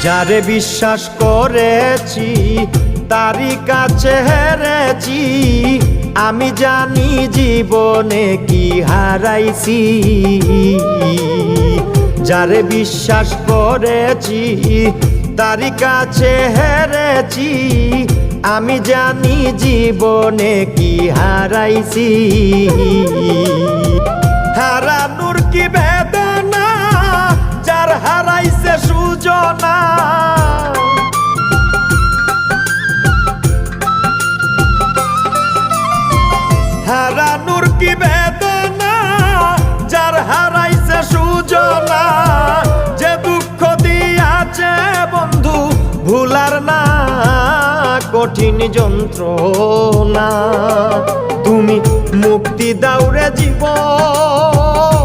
যারে বিশ্বাস করেছি তারই কাছে হেরেছি, আমি জানি জীবনে কি হারাইছি। যারে বিশ্বাস করেছি তারই কাছে হেরেছি, আমি জানি জীবনে কি হারাইছি। হারানোর কি বেদনা যার হারাইছে সুজনা, হারানোর কি বেদনা যার হারাইছে সুজনা। যে দুঃখ দিয়াছে বন্ধু ভুলার না কঠিন যন্ত্রণা, তুমি মুক্তি দাও রে জীবন,